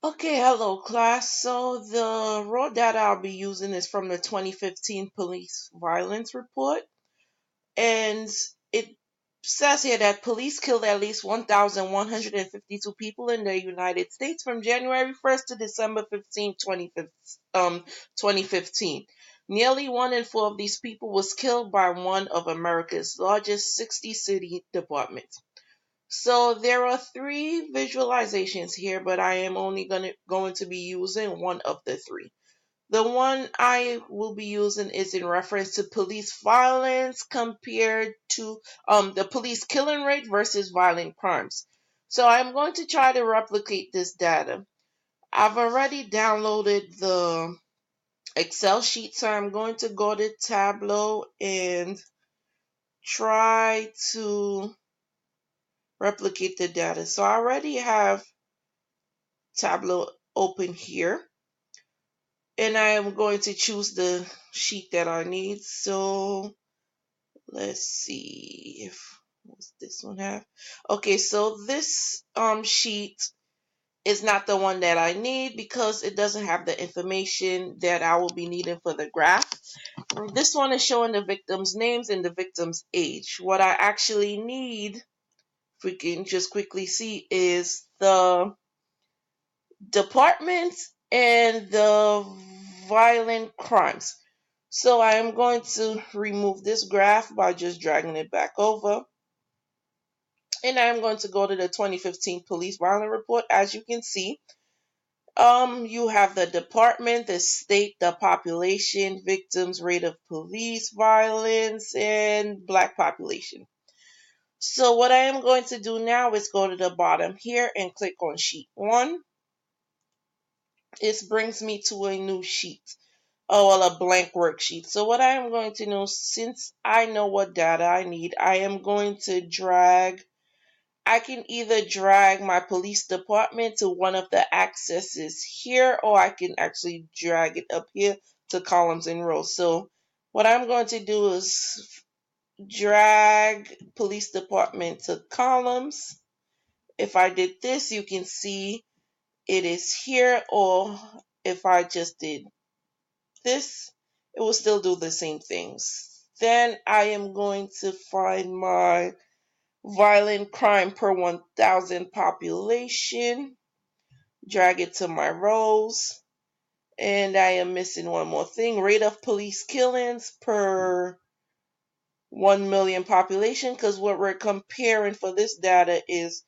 Okay, hello class. So the raw data I'll be using is from the 2015 police violence report. And it says here that police killed at least 1,152 people in the United States from January 1st to December 15th, 2015. Nearly 1 in 4 of these people was killed by one of America's largest 60 city departments. So there are three visualizations here, but I am only going to be using one of the three. The one I will be using is in reference to police violence compared to the police killing rate versus violent crimes. So I'm going to try to replicate this data. I've already downloaded the Excel sheet, so I'm going to go to Tableau and try to replicate the data. So I already have Tableau open here, and I am going to choose the sheet that I need. So let's see if what's this one have. Okay, so this sheet is not the one that I need because it doesn't have the information that I will be needing for the graph. This one is showing the victims' names and the victim's age. What I actually need, if we can just quickly see, is the department and the violent crimes. So I am going to remove this graph by just dragging it back over. And I'm going to go to the 2015 police violence report. As you can see, you have the department, the state, the population, victims, rate of police violence, and black population. So what I am going to do now is go to the bottom here and click on sheet 1. It brings me to a new sheet. Oh, well, a blank worksheet. So what I am going to do, since I know what data I need, I am going to I can either drag my police department to one of the accesses here, or I can actually drag it up here to columns and rows. So what I'm going to do is drag police department to columns. If I did this, you can see it is here, or if I just did this, it will still do the same things. Then I am going to find my violent crime per 1,000 population, drag it to my rows, and I am missing one more thing. Rate of police killings per 1 million population, because what we're comparing for this data is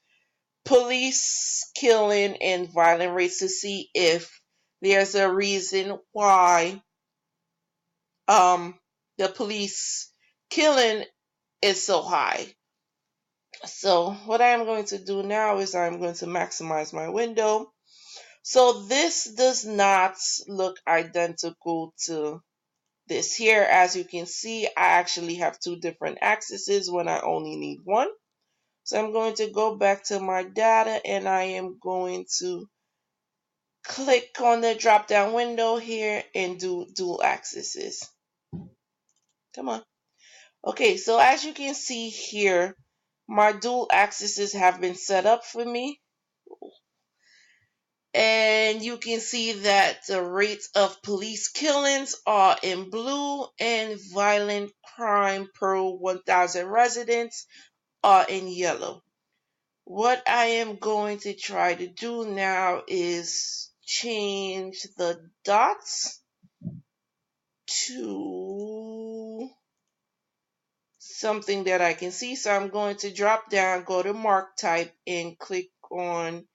police killing and violent rates to see if there's a reason why the police killing is so high. So what I'm going to do now is I'm going to maximize my window. So this does not look identical to this here. As you can see, I actually have two different axes when I only need one. So I'm going to go back to my data and I am going to click on the drop down window here and do dual axes. Come on. Okay, so as you can see here, my dual axes have been set up for me. And you can see that the rates of police killings are in blue and violent crime per 1,000 residents are in yellow. What I am going to try to do now is change the dots to something that I can see. So I'm going to drop down, go to mark type, and click on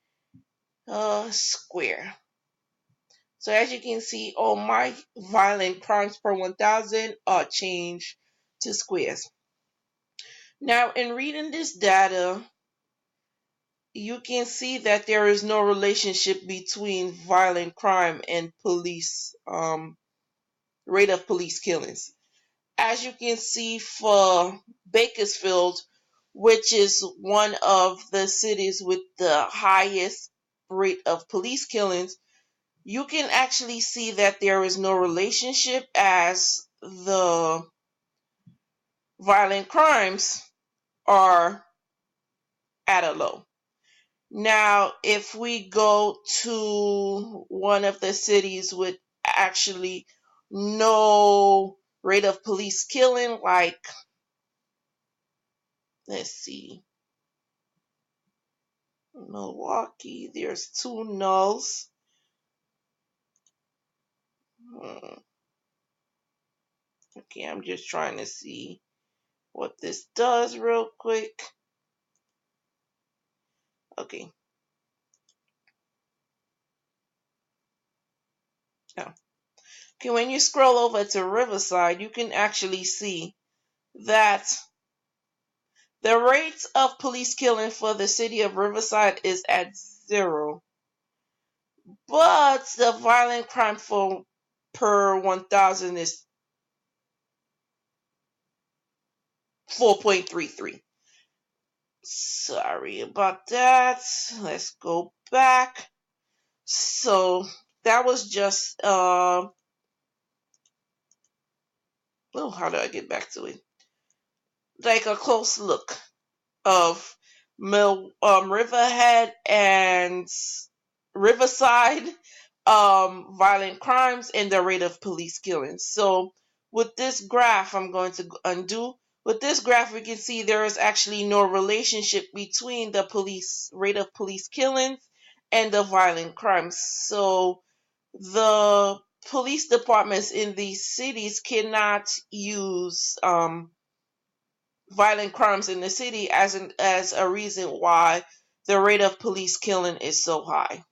square. So as you can see, all my violent crimes per 1,000 are changed to squares. Now, in reading this data, you can see that there is no relationship between violent crime and police rate of police killings. As you can see for Bakersfield, which is one of the cities with the highest rate of police killings, you can actually see that there is no relationship as the violent crimes are at a low. Now, if we go to one of the cities with actually no rate of police killing, like, let's see, Milwaukee, there's 2 nulls. Okay, I'm just trying to see what this does real quick. Okay. Oh. Okay, when you scroll over to Riverside, you can actually see that the rate of police killing for the city of Riverside is at 0. But the violent crime for per 1,000 is 4.33. Sorry about that. Let's go back. So that was just oh, how do I get back to it? Like a close look of Riverhead and Riverside violent crimes and the rate of police killings. So with this graph, I'm going to undo. With this graph, we can see there is actually no relationship between the police rate of police killings and the violent crimes. So the police departments in these cities cannot use violent crimes in the city as a reason why the rate of police killing is so high.